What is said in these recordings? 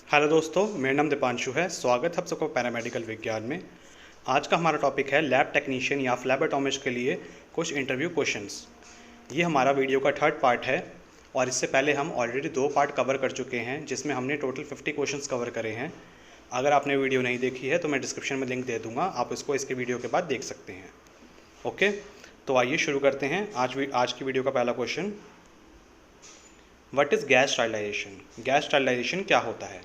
Hello दोस्तों, मेरा नाम दीपांशु है। स्वागत है आप सबका पैरामेडिकल विज्ञान में। आज का हमारा टॉपिक है लैब टेक्नीशियन या फ्लैबोटोमिस्ट के लिए कुछ इंटरव्यू क्वेश्चंस। ये हमारा वीडियो का थर्ड पार्ट है और इससे पहले हम ऑलरेडी 2 पार्ट कवर कर चुके हैं जिसमें हमने टोटल 50 क्वेश्चंस कवर करे हैं। अगर आपने वीडियो नहीं देखी है तो मैं डिस्क्रिप्शन में लिंक दे दूँगा, आप इसको इसके वीडियो के बाद देख सकते हैं। ओके, तो आइए शुरू करते हैं आज की वीडियो का पहला question. What is gas sterilization? Gas sterilization क्या होता है?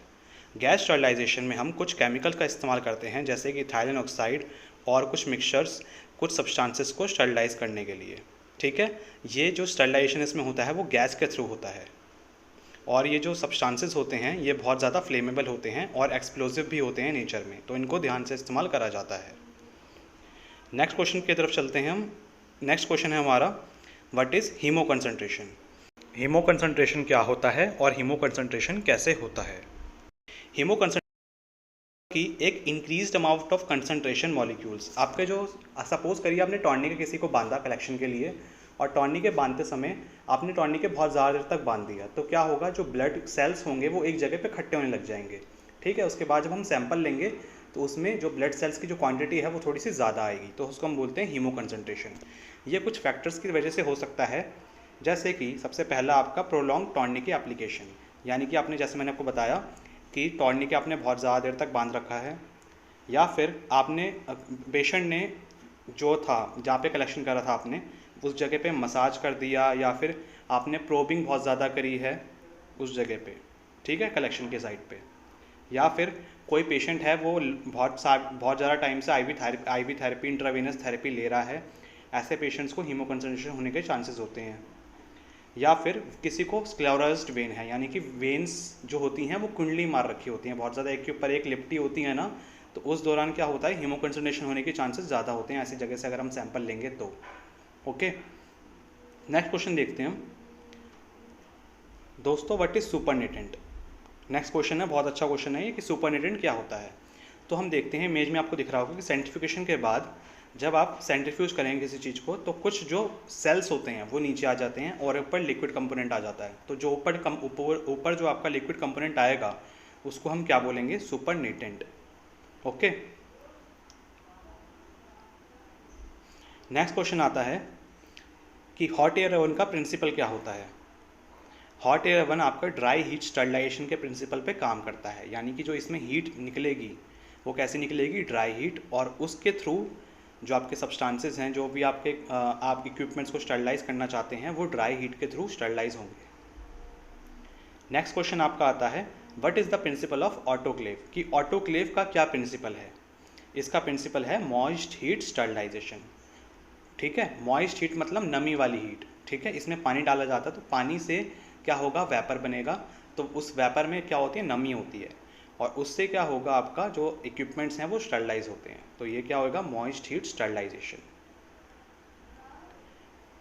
गैस स्टरलाइजेशन में हम कुछ केमिकल का इस्तेमाल करते हैं जैसे कि इथाइलिन ऑक्साइड और कुछ मिक्सचर्स, कुछ सब्सटेंसेस को स्टरलाइज करने के लिए। ठीक है, ये जो स्टरलाइजेशन इसमें होता है वो गैस के थ्रू होता है और ये जो सब्सटेंसेस होते हैं ये बहुत ज़्यादा फ्लेमेबल होते हैं और एक्सप्लोसिव भी होते हैं नेचर में, तो इनको ध्यान से इस्तेमाल करा जाता है। नेक्स्ट क्वेश्चन की तरफ चलते हैं हम। नेक्स्ट क्वेश्चन है हमारा, what is hemoconcentration? Hemoconcentration क्या होता है और हीमो कंसंट्रेशन कैसे होता है? हीमो कंसंट्रेशन की एक increased amount of concentration molecules. आपके जो सपोज करिए आपने टॉर्निके किसी को बांधा कलेक्शन के लिए और टॉर्निके बांधते समय आपने टॉर्निके बहुत ज़्यादा देर तक बांध दिया, तो क्या होगा, जो ब्लड सेल्स होंगे वो एक जगह पे इकट्ठे होने लग जाएंगे। ठीक है, उसके बाद जब हम सैंपल लेंगे तो उसमें जो ब्लड सेल्स की जो क्वांटिटी है वो थोड़ी सी ज़्यादा आएगी, तो उसको हम बोलते हैं हीमो कंसंट्रेशन। ये कुछ फैक्टर्स की वजह से हो सकता है, जैसे कि सबसे पहला आपका प्रोलॉन्ग टॉर्निके एप्लीकेशन, यानी कि आपने, जैसे मैंने आपको बताया कि टॉर्निके आपने बहुत ज़्यादा देर तक बांध रखा है, या फिर आपने पेशेंट ने जो था जहाँ पे कलेक्शन करा था आपने उस जगह पे मसाज कर दिया, या फिर आपने प्रोबिंग बहुत ज़्यादा करी है उस जगह पे, ठीक है, कलेक्शन के साइड पे, या फिर कोई पेशेंट है वो बहुत ज़्यादा टाइम से आईवी थेरेपी, इंट्रावेनस थेरेपी ले रहा है। ऐसे पेशेंट्स को हीमो कंसंट्रेशन होने के चांसेस होते हैं। या फिर किसी को स्क्लेरोज्ड वेन है, यानी कि वेन्स जो होती हैं वो कुंडली मार रखी होती हैं, बहुत ज़्यादा एक के ऊपर एक लिपटी होती है ना, तो उस दौरान क्या होता है, हीमो कंसंट्रेशन होने के चांसेस ज़्यादा होते हैं ऐसी जगह से अगर हम सैंपल लेंगे तो। ओके, नेक्स्ट क्वेश्चन देखते हैं हम दोस्तों, what is supernatant? Next question है, बहुत अच्छा क्वेश्चन है ये कि सुपरनेटेंट क्या होता है। तो हम देखते हैं, इमेज में आपको दिख रहा होगा कि सेंट्रीफ्यूगेशन के बाद जब आप सेंट्रीफ्यूज करेंगे किसी चीज़ को तो कुछ जो सेल्स होते हैं वो नीचे आ जाते हैं और ऊपर लिक्विड कंपोनेंट आ जाता है। तो जो ऊपर जो आपका लिक्विड कंपोनेंट आएगा उसको हम क्या बोलेंगे, सुपरनेटेंट। ओके, नेक्स्ट क्वेश्चन आता है कि हॉट एयर ओवन का प्रिंसिपल क्या होता है। हॉट एयर ओवन आपका ड्राई हीट स्टरलाइजेशन के प्रिंसिपल पे काम करता है, यानी कि जो इसमें हीट निकलेगी वो कैसे निकलेगी, ड्राई हीट, और उसके थ्रू जो आपके सब्सटेंसेस हैं, जो भी आप इक्विपमेंट्स को स्टरलाइज करना चाहते हैं वो ड्राई हीट के थ्रू स्टरलाइज होंगे। नेक्स्ट क्वेश्चन आपका आता है, what is the principle of autoclave? कि ऑटोक्लेव का क्या प्रिंसिपल है? इसका प्रिंसिपल है मॉइस्ट हीट स्टरलाइजेशन। ठीक है, मॉइस्ट हीट मतलब नमी वाली हीट। ठीक है, इसमें पानी डाला जाता है तो पानी से क्या होगा, वेपर बनेगा, तो उस वेपर में क्या होती है, नमी होती है, और उससे क्या होगा, आपका जो इक्विपमेंट्स हैं वो स्टरलाइज होते हैं, तो ये क्या होगा, moist heat sterilization.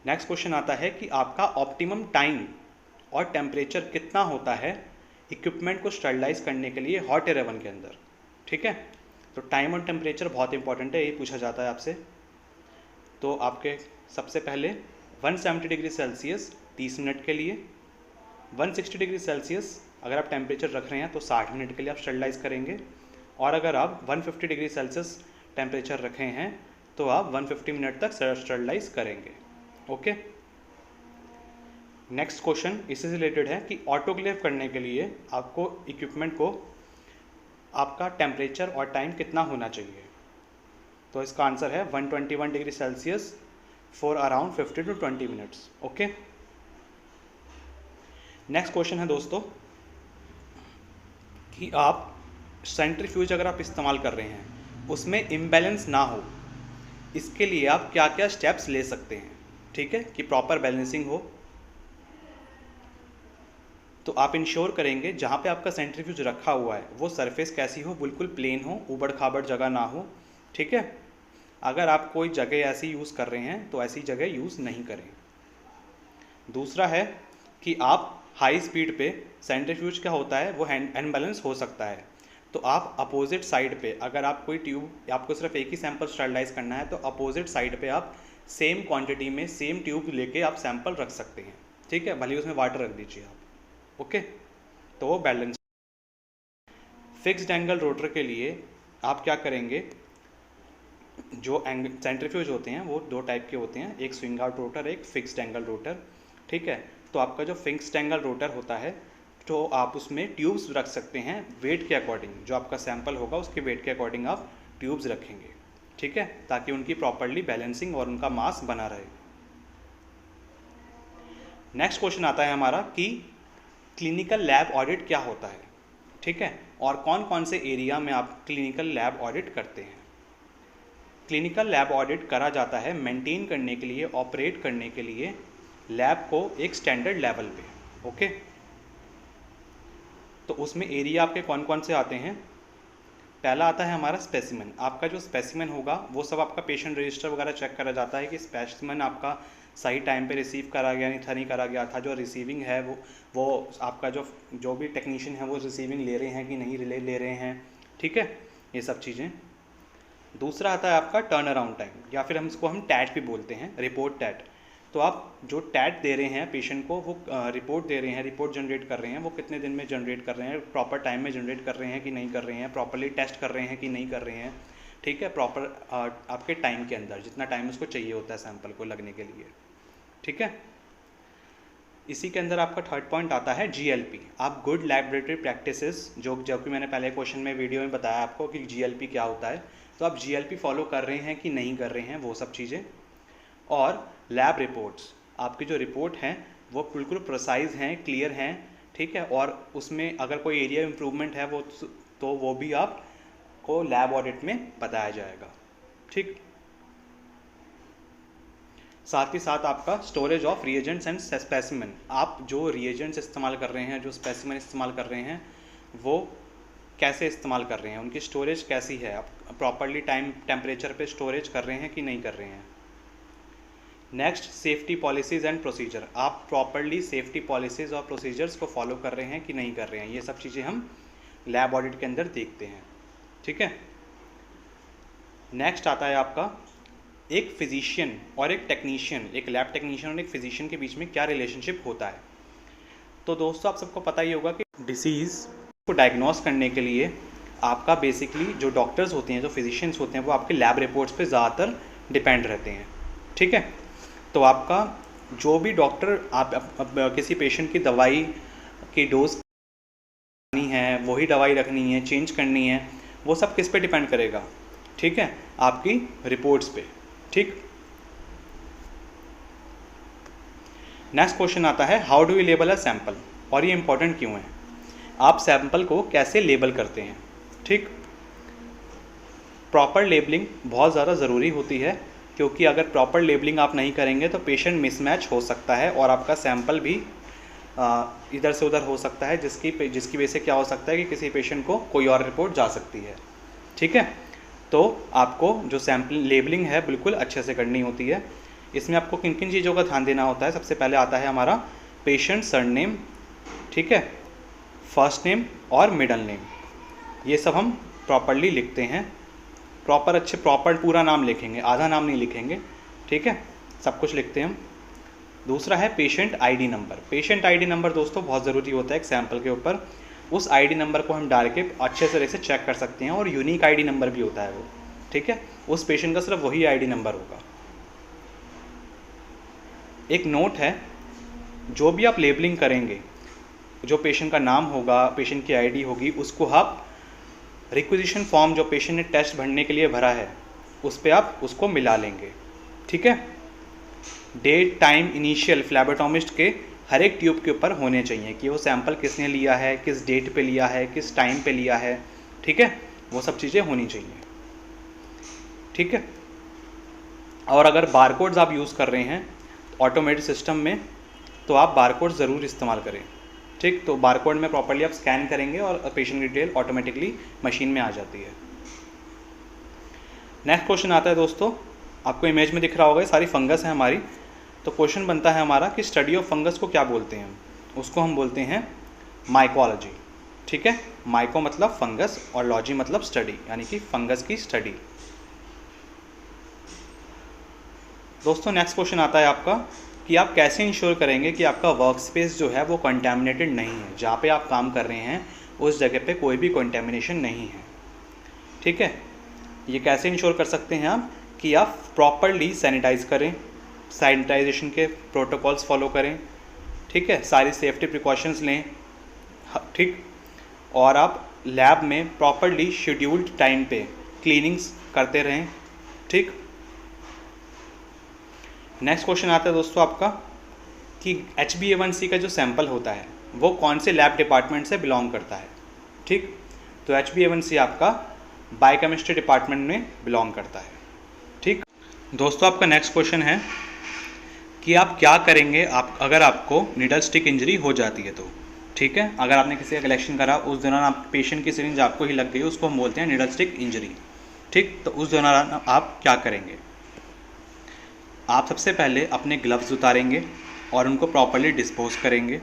Next question आता है कि आपका ऑप्टिमम टाइम और टेम्परेचर कितना होता है इक्विपमेंट को स्टरलाइज करने के लिए हॉट एयर ओवन के अंदर। ठीक है, तो टाइम और टेम्परेचर बहुत इंपॉर्टेंट है, ये पूछा जाता है आपसे। तो आपके सबसे पहले 170 डिग्री सेल्सियस 30 मिनट के लिए, 160 डिग्री सेल्सियस अगर आप टेम्परेचर रख रहे हैं तो 60 मिनट के लिए आप स्टरलाइज करेंगे, और अगर आप 150 डिग्री सेल्सियस टेम्परेचर रखे हैं तो आप 150 मिनट तक स्टरलाइज करेंगे। ओके, नेक्स्ट क्वेश्चन इससे रिलेटेड है कि ऑटोक्लेव करने के लिए आपको इक्विपमेंट को आपका टेम्परेचर और टाइम कितना होना चाहिए। तो इसका आंसर है 121 degree Celsius for around 15 to 20 minutes. Okay, next question है दोस्तों कि आप सेंट्रीफ्यूज अगर आप इस्तेमाल कर रहे हैं उसमें इम्बैलेंस ना हो, इसके लिए आप क्या क्या स्टेप्स ले सकते हैं। ठीक है, कि प्रॉपर बैलेंसिंग हो, तो आप इंश्योर करेंगे जहाँ पे आपका सेंट्रीफ्यूज रखा हुआ है वो सरफेस कैसी हो, बिल्कुल प्लेन हो, ऊबड़ खाबड़ जगह ना हो। ठीक है, अगर आप कोई जगह ऐसी यूज़ कर रहे हैं तो ऐसी जगह यूज़ नहीं करें। दूसरा है कि आप हाई स्पीड पे, सेंट्रीफ्यूज क्या होता है वो अनबैलेंस हो सकता है, तो आप अपोजिट साइड पे, अगर आप कोई ट्यूब, आपको सिर्फ एक ही सैंपल स्टरलाइज करना है तो अपोजिट साइड पे आप सेम क्वांटिटी में सेम ट्यूब लेके आप सैंपल रख सकते हैं। ठीक है, भले उसमें वाटर रख दीजिए आप। ओके, तो वो बैलेंस। फिक्स्ड एंगल रोटर के लिए आप क्या करेंगे, जो सेंट्रीफ्यूज होते हैं वो दो टाइप के होते हैं, एक स्विंग आउट रोटर, एक फिक्स्ड एंगल रोटर। ठीक है, तो आपका जो फिक्स्ड एंगल रोटर होता है तो आप उसमें ट्यूब्स रख सकते हैं वेट के अकॉर्डिंग, जो आपका सैंपल होगा उसके वेट के अकॉर्डिंग आप ट्यूब्स रखेंगे। ठीक है, ताकि उनकी प्रॉपर्ली बैलेंसिंग और उनका मास बना रहे। नेक्स्ट क्वेश्चन आता है हमारा कि क्लिनिकल लैब ऑडिट क्या होता है। ठीक है, और कौन कौन से एरिया में आप क्लिनिकल लैब ऑडिट करते हैं। क्लिनिकल लैब ऑडिट करा जाता है मेंटेन करने के लिए, ऑपरेट करने के लिए लैब को एक स्टैंडर्ड लेवल पे। ओके, तो उसमें एरिया आपके कौन कौन से आते हैं। पहला आता है हमारा स्पेसिमेन। आपका जो स्पेसिमेन होगा वो सब आपका पेशेंट रजिस्टर वगैरह चेक करा जाता है कि स्पेसिमेन आपका सही टाइम पे रिसीव करा गया नहीं करा गया था। जो रिसीविंग है वो आपका जो भी टेक्नीशियन है वो रिसीविंग ले रहे हैं कि नहीं ले रहे हैं। ठीक है, ये सब चीज़ें। दूसरा आता है आपका टर्न अराउंड टाइम, या फिर हम टैट भी बोलते हैं, रिपोर्ट टैट। तो आप जो टैट दे रहे हैं पेशेंट को, वो रिपोर्ट दे रहे हैं, रिपोर्ट जनरेट कर रहे हैं, वो कितने दिन में जनरेट कर रहे हैं, प्रॉपर टाइम में जनरेट कर रहे हैं कि नहीं कर रहे हैं, प्रॉपरली टेस्ट कर रहे हैं कि नहीं कर रहे हैं। ठीक है, प्रॉपर आपके टाइम के अंदर जितना टाइम उसको चाहिए होता है सैंपल को लगने के लिए। ठीक है, इसी के अंदर आपका थर्ड पॉइंट आता है GLP। आप गुड लैबोरेटरी प्रैक्टिसेस, जो कि मैंने पहले क्वेश्चन में वीडियो में बताया आपको कि GLP क्या होता है, तो आप GLP फॉलो कर रहे हैं कि नहीं कर रहे हैं, वो सब चीज़ें। और लैब रिपोर्ट्स, आपकी जो रिपोर्ट हैं वो बिल्कुल प्रिसाइज हैं, क्लियर हैं। ठीक है, और उसमें अगर कोई एरिया इम्प्रूवमेंट है वो भी आपको लैब ऑडिट में बताया जाएगा। ठीक, साथ ही साथ आपका storage of reagents and specimen. आप जो रिएजेंट्स इस्तेमाल कर रहे हैं, जो स्पेसिमेन इस्तेमाल कर रहे हैं, वो कैसे इस्तेमाल कर रहे हैं, उनकी स्टोरेज कैसी है, आप प्रॉपरली टेम्परेचर पे स्टोरेज कर रहे हैं कि नहीं कर रहे हैं। Next, safety policies and procedure. आप प्रॉपरली सेफ्टी पॉलिसीज़ और प्रोसीजर्स को फॉलो कर रहे हैं कि नहीं कर रहे हैं, ये सब चीज़ें हम लैब ऑडिट के अंदर देखते हैं। ठीक है, नेक्स्ट आता है आपका एक फिजिशियन और एक टेक्नीशियन, एक लैब टेक्नीशियन और एक फिजिशियन के बीच में क्या रिलेशनशिप होता है। तो दोस्तों, आप सबको पता ही होगा कि डिसीज़ को डायग्नोस करने के लिए आपका बेसिकली जो डॉक्टर्स होते हैं, जो फिजिशियंस होते हैं, वो आपके लैब रिपोर्ट्स पे ज़्यादातर डिपेंड रहते हैं। ठीक है, तो आपका जो भी डॉक्टर आप किसी पेशेंट की दवाई की डोज करनी है, वही दवाई रखनी है, चेंज करनी है, वो सब किस पे डिपेंड करेगा। ठीक है, आपकी रिपोर्ट्स पे। ठीक, नेक्स्ट क्वेश्चन आता है how do you label a sample, और ये इंपॉर्टेंट क्यों है। आप सैंपल को कैसे लेबल करते हैं। ठीक, प्रॉपर लेबलिंग बहुत ज़्यादा ज़रूरी होती है, क्योंकि अगर प्रॉपर लेबलिंग आप नहीं करेंगे तो पेशेंट मिसमैच हो सकता है और आपका सैंपल भी इधर से उधर हो सकता है, जिसकी वजह से क्या हो सकता है कि किसी पेशेंट को कोई और रिपोर्ट जा सकती है। ठीक है, तो आपको जो सैंपल लेबलिंग है बिल्कुल अच्छे से करनी होती है। इसमें आपको किन किन चीज़ों का ध्यान देना होता है। सबसे पहले आता है हमारा पेशेंट सरनेम, ठीक है, फर्स्ट नेम और मिडल नेम, ये सब हम प्रॉपरली लिखते हैं। प्रॉपर पूरा नाम लिखेंगे, आधा नाम नहीं लिखेंगे। ठीक है, सब कुछ लिखते हैं हम। दूसरा है patient ID number. Patient ID number दोस्तों बहुत ज़रूरी होता है एक सैंपल के ऊपर। उस आईडी नंबर को हम डाल के अच्छे तरह से चेक कर सकते हैं, और यूनिक आईडी नंबर भी होता है वो। ठीक है, उस पेशेंट का सिर्फ वही आईडी नंबर होगा। एक नोट है, जो भी आप लेबलिंग करेंगे, जो पेशेंट का नाम होगा, पेशेंट की आईडी होगी, उसको आप रिक्विजिशन फॉर्म जो पेशेंट ने टेस्ट भरने के लिए भरा है उस पर आप उसको मिला लेंगे। ठीक है, डेट, टाइम, इनिशियल फ्लैबोटोमिस्ट के हर एक ट्यूब के ऊपर होने चाहिए कि वो सैंपल किसने लिया है, किस डेट पे लिया है, किस टाइम पे लिया है। ठीक है, वो सब चीज़ें होनी चाहिए। ठीक है, और अगर बारकोड्स आप यूज़ कर रहे हैं ऑटोमेटेड सिस्टम में, तो आप बारकोड ज़रूर इस्तेमाल करें। ठीक, तो बारकोड में प्रॉपर्ली आप स्कैन करेंगे और पेशेंट डिटेल ऑटोमेटिकली मशीन में आ जाती है। नेक्स्ट क्वेश्चन आता है दोस्तों, आपको इमेज में दिख रहा होगा, ये सारी फंगस है हमारी। तो क्वेश्चन बनता है हमारा कि स्टडी ऑफ फंगस को क्या बोलते हैं। उसको हम बोलते हैं माइकोलॉजी। ठीक है, माइको मतलब फंगस और लॉजी मतलब स्टडी, यानी कि फंगस की स्टडी। दोस्तों नेक्स्ट क्वेश्चन आता है आपका कि आप कैसे इंश्योर करेंगे कि आपका वर्क स्पेस जो है वो कंटैमिनेटेड नहीं है। जहाँ पे आप काम कर रहे हैं उस जगह पे कोई भी कंटेमिनेशन नहीं है। ठीक है, ये कैसे इंश्योर कर सकते हैं आप कि आप प्रॉपरली सैनिटाइज करें, सैनिटाइजेशन के प्रोटोकॉल्स फॉलो करें, ठीक है, सारी सेफ्टी प्रिकॉशंस लें, ठीक, और आप लैब में प्रॉपरली शेड्यूल्ड टाइम पे क्लीनिंग्स करते रहें। ठीक, नेक्स्ट क्वेश्चन आता है दोस्तों आपका कि HbA1c का जो सैंपल होता है वो कौन से लैब डिपार्टमेंट से बिलोंग करता है। ठीक, तो HbA1c आपका बायोकेमिस्ट्री डिपार्टमेंट में बिलोंग करता है। ठीक दोस्तों, आपका नेक्स्ट क्वेश्चन है कि आप क्या करेंगे अगर आपको निडल स्टिक इंजरी हो जाती है तो। ठीक है, अगर आपने किसी का कलेक्शन करा, उस दौरान आप पेशेंट की सिरिंज आपको ही लग गई, उसको हम बोलते हैं निडल स्टिक इंजरी। ठीक, तो उस दौरान आप क्या करेंगे। आप सबसे पहले अपने ग्लव्स उतारेंगे और उनको प्रॉपरली डिस्पोज करेंगे।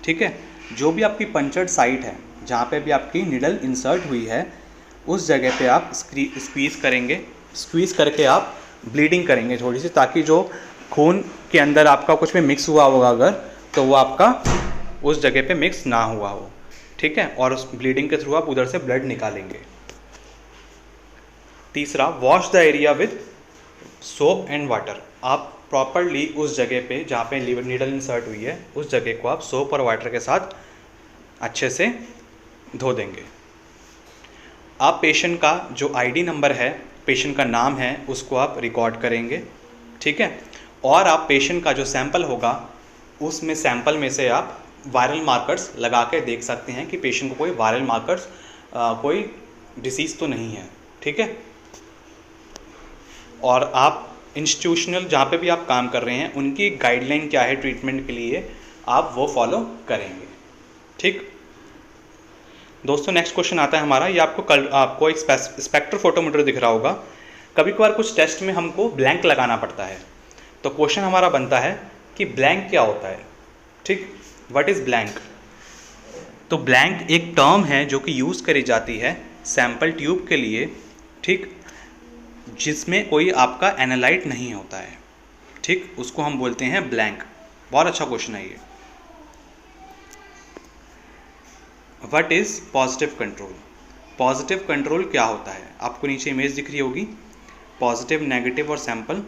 ठीक है, जो भी आपकी पंचर्ड साइट है, जहाँ पे भी आपकी निडल इंसर्ट हुई है, उस जगह पे आप स्क्वीज़ करेंगे। स्क्वीज़ करके आप ब्लीडिंग करेंगे थोड़ी सी, ताकि जो खून के अंदर आपका कुछ भी मिक्स हुआ होगा अगर, तो वो आपका उस जगह पे मिक्स ना हुआ हो। ठीक है, और उस ब्लीडिंग के थ्रू आप उधर से ब्लड निकालेंगे। तीसरा, wash the area with soap and water. आप प्रॉपरली उस जगह पे जहाँ पे लीवर नीडल इंसर्ट हुई है, उस जगह को आप सोप और वाटर के साथ अच्छे से धो देंगे। आप पेशेंट का जो आईडी नंबर है, पेशेंट का नाम है, उसको आप रिकॉर्ड करेंगे। ठीक है, और आप पेशेंट का जो सैंपल होगा, उसमें सैंपल में से आप वायरल मार्कर्स लगा के देख सकते हैं कि पेशेंट को कोई वायरल मार्कर्स, कोई डिसीज़ तो नहीं है। ठीक है, और आप इंस्टीट्यूशनल जहाँ पे भी आप काम कर रहे हैं, उनकी गाइडलाइन क्या है ट्रीटमेंट के लिए, आप वो फॉलो करेंगे। ठीक दोस्तों, नेक्स्ट क्वेश्चन आता है हमारा, ये आपको एक स्पेक्ट्रो फोटोमीटर दिख रहा होगा। कभी कभार कुछ टेस्ट में हमको ब्लैंक लगाना पड़ता है, तो क्वेश्चन हमारा बनता है कि ब्लैंक क्या होता है। ठीक, व्हाट इज़ ब्लैंक। तो ब्लैंक एक टर्म है जो कि यूज़ करी जाती है सैंपल ट्यूब के लिए। ठीक, जिसमें कोई आपका एनालाइट नहीं होता है। ठीक, उसको हम बोलते हैं ब्लैंक। बहुत अच्छा क्वेश्चन है ये। What is positive control. Positive control क्या होता है, आपको नीचे इमेज दिख रही होगी, पॉजिटिव, नेगेटिव और सैंपल।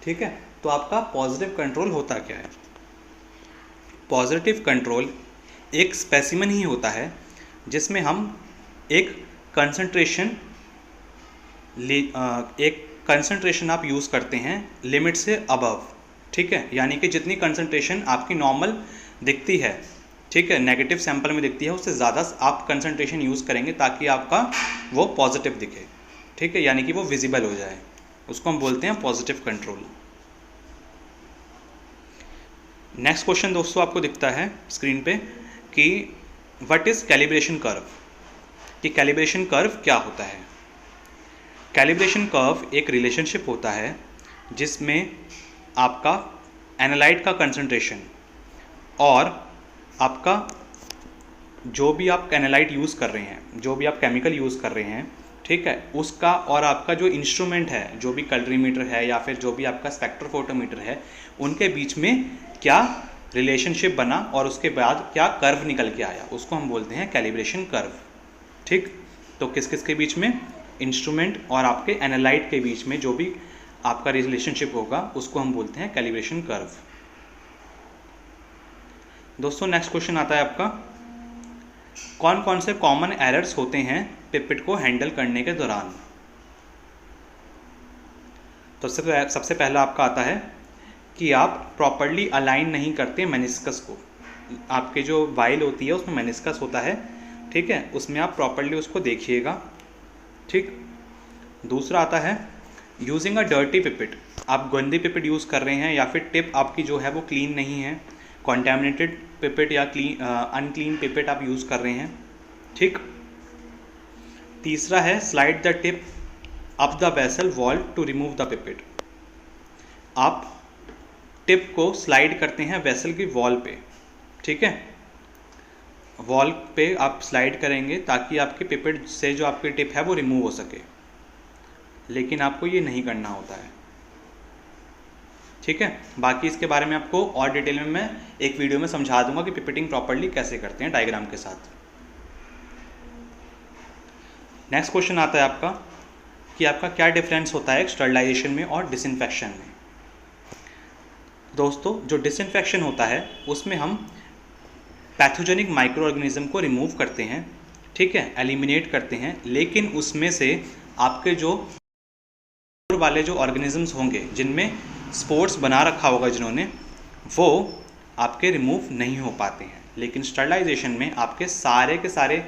ठीक है, तो आपका पॉजिटिव कंट्रोल होता क्या है। पॉजिटिव कंट्रोल एक स्पेसिमेन ही होता है जिसमें हम एक कंसंट्रेशन आप यूज़ करते हैं लिमिट से अबव। ठीक है, यानी कि जितनी कंसंट्रेशन आपकी नॉर्मल दिखती है, ठीक है, नेगेटिव सैंपल में दिखती है, उससे ज़्यादा आप कंसंट्रेशन यूज़ करेंगे ताकि आपका वो पॉजिटिव दिखे। ठीक है, यानी कि वो विजिबल हो जाए, उसको हम बोलते हैं पॉजिटिव कंट्रोल। नेक्स्ट क्वेश्चन दोस्तों आपको दिखता है स्क्रीन पे कि व्हाट इज़ कैलिब्रेशन कर्व, कि कैलिब्रेशन कर्व क्या होता है। कैलिब्रेशन कर्व एक रिलेशनशिप होता है जिसमें आपका एनालाइट का कंसंट्रेशन और आपका जो भी आप एनालाइट यूज़ कर रहे हैं, जो भी आप केमिकल यूज़ कर रहे हैं, ठीक है, उसका और आपका जो इंस्ट्रूमेंट है, जो भी कलरीमीटर है या फिर जो भी आपका स्पेक्ट्रोफोटोमीटर है, उनके बीच में क्या रिलेशनशिप बना और उसके बाद क्या कर्व निकल के आया, उसको हम बोलते हैं कैलिब्रेशन कर्व। ठीक, तो किस किस के बीच में, इंस्ट्रूमेंट और आपके एनालाइट के बीच में जो भी आपका रिलेशनशिप होगा, उसको हम बोलते हैं कैलिब्रेशन कर्व। दोस्तों नेक्स्ट क्वेश्चन आता है आपका, कौन कौन से कॉमन एरर्स होते हैं पिपेट को हैंडल करने के दौरान। तो सबसे पहला आपका आता है कि आप प्रॉपरली अलाइन नहीं करते मेनिस्कस को। आपके जो वाइल होती है उसमें मेनिस्कस होता है, ठीक है, उसमें आप प्रॉपरली उसको देखिएगा। ठीक, दूसरा आता है यूजिंग अ डर्टी पिपेट। आप गंदी पिपेट यूज़ कर रहे हैं या फिर टिप आपकी जो है वो क्लीन नहीं है, कॉन्टेमिनेटेड पिपेट या अनक्लीन पिपेट आप यूज़ कर रहे हैं। ठीक, तीसरा है slide the tip up the vessel wall to remove the pipette. आप टिप को स्लाइड करते हैं वेसल की वॉल पे, ठीक है, वॉल पे आप स्लाइड करेंगे ताकि आपके पिपेट से जो आपकी टिप है वो रिमूव हो सके, लेकिन आपको ये नहीं करना होता है। ठीक है, बाकी इसके बारे में आपको और डिटेल में मैं एक वीडियो में समझा दूंगा कि पिपेटिंग प्रॉपरली कैसे करते हैं डायग्राम के साथ। नेक्स्ट क्वेश्चन आता है आपका कि आपका क्या डिफरेंस होता है स्टरलाइजेशन में और डिसइंफेक्शन में। दोस्तों, जो डिसइंफेक्शन होता है उसमें हम पैथोजेनिक माइक्रो ऑर्गेनिज्म को रिमूव करते हैं, ठीक है, एलिमिनेट करते हैं, लेकिन उसमें से आपके जो वाले जो ऑर्गेनिजम्स होंगे जिनमें स्पोर्स बना रखा होगा जिन्होंने, वो आपके रिमूव नहीं हो पाते हैं। लेकिन स्टरलाइजेशन में आपके सारे के सारे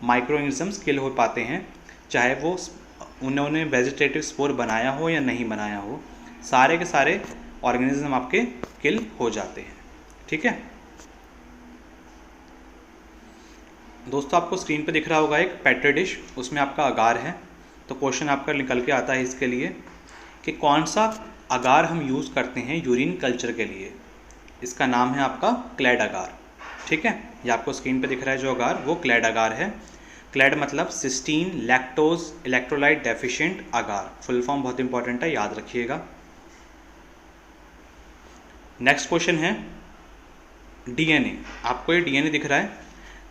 माइक्रो ऑर्गेनिजम्स किल हो पाते हैं, चाहे वो उन्होंने वेजिटेटिव स्पोर बनाया हो या नहीं बनाया हो, सारे के सारे ऑर्गेनिज्म आपके किल हो जाते हैं, ठीक है। दोस्तों, आपको स्क्रीन पे दिख रहा होगा एक पेट्री डिश, उसमें आपका अगार है। तो क्वेश्चन आपका निकल के आता है इसके लिए कि कौन सा अगार हम यूज़ करते हैं यूरिन कल्चर के लिए। इसका नाम है आपका क्लैड अगार, ठीक है। ये आपको स्क्रीन पे दिख रहा है जो अगार, वो क्लैड अगार है। क्लैड मतलब सिस्टीन लैक्टोज इलेक्ट्रोलाइट डेफिशिएंट अगार, फुल फॉर्म बहुत इंपॉर्टेंट है, याद रखिएगा। नेक्स्ट क्वेश्चन है डीएनए। आपको ये डीएनए दिख रहा है,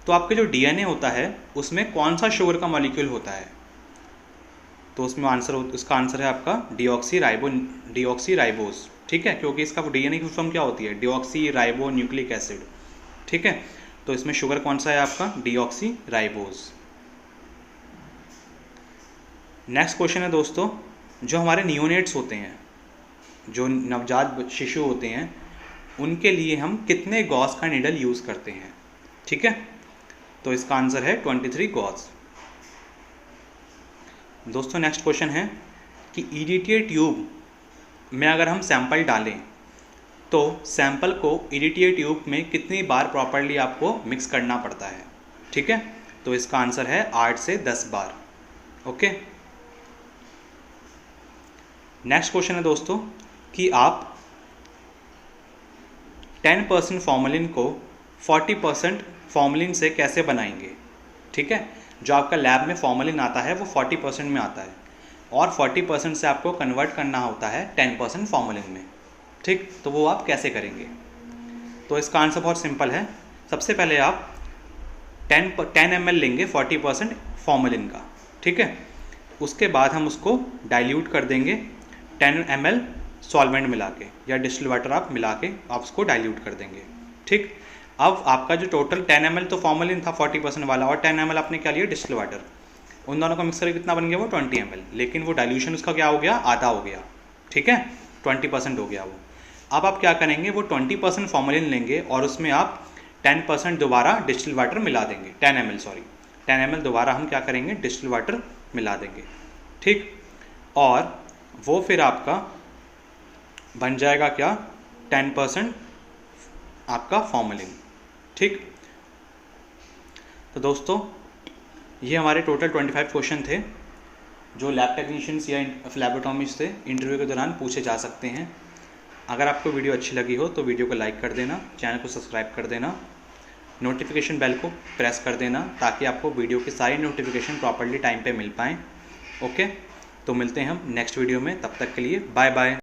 तो आपके जो डीएनए होता है उसमें कौन सा शुगर का मॉलिक्यूल होता है। तो उसमें इसका आंसर है आपका डीऑक्सी राइबोज, ठीक है, क्योंकि इसका डीएनए की फुल फॉर्म क्या होती है, डीऑक्सी राइबो न्यूक्लिक एसिड, ठीक है। तो इसमें शुगर कौन सा है आपका, डीऑक्सी राइबोज। नेक्स्ट क्वेश्चन है दोस्तों, जो हमारे नियोनेट्स होते हैं, जो नवजात शिशु होते हैं, उनके लिए हम कितने गॉस का नीडल यूज़ करते हैं, ठीक है। तो इसका आंसर है 23 गॉस। दोस्तों, नेक्स्ट क्वेश्चन है कि ईडीटीए ट्यूब में अगर हम सैंपल डालें तो सैंपल को ईडीटीए ट्यूब में कितनी बार प्रॉपरली आपको मिक्स करना पड़ता है, ठीक है। तो इसका आंसर है 8 से 10 बार, ओके। नेक्स्ट क्वेश्चन है दोस्तों कि आप 10% फॉर्मेलिन को 40% फॉर्मेलिन से कैसे बनाएंगे, ठीक है। जो आपका लैब में फॉर्मेलिन आता है वो 40% में आता है और 40% से आपको कन्वर्ट करना होता है 10% फॉर्मेलिन में, ठीक। तो वो आप कैसे करेंगे। तो इसका आंसर बहुत सिंपल है। सबसे पहले आप 10 ml लेंगे 40% फॉर्मेलिन का, ठीक है। उसके बाद हम उसको डाइल्यूट कर देंगे 10 ml सॉल्वेंट मिला के या डिस्टिल वाटर आप मिला के आप उसको डाइल्यूट कर देंगे, ठीक। अब आपका जो टोटल 10 ml तो फॉर्मेलिन था 40% वाला और 10 ml आपने क्या लिया, डिस्टिल वाटर, उन दोनों का मिक्स करके कितना बन गया, वो 20 ml, लेकिन वो डाइल्यूशन उसका क्या हो गया, आधा हो गया, ठीक है, 20% हो गया वो। अब आप क्या करेंगे, वो 20% फॉर्मेलिन लेंगे और उसमें आप 10% दोबारा डिस्टिल वाटर मिला देंगे, 10 ml दोबारा हम क्या करेंगे, डिस्टिल वाटर मिला देंगे, ठीक। और वो फिर आपका बन जाएगा क्या, 10% आपका फॉर्मेलिन, ठीक। तो दोस्तों, ये हमारे टोटल 25 क्वेश्चन थे जो लैब टेक्नीशियंस या फ्लैबोटॉमिस्ट से इंटरव्यू के दौरान पूछे जा सकते हैं। अगर आपको वीडियो अच्छी लगी हो तो वीडियो को लाइक कर देना, चैनल को सब्सक्राइब कर देना, नोटिफिकेशन बेल को प्रेस कर देना ताकि आपको वीडियो की सारी नोटिफिकेशन प्रॉपर्ली टाइम पे मिल पाएँ, ओके। तो मिलते हैं हम नेक्स्ट वीडियो में, तब तक के लिए बाय बाय।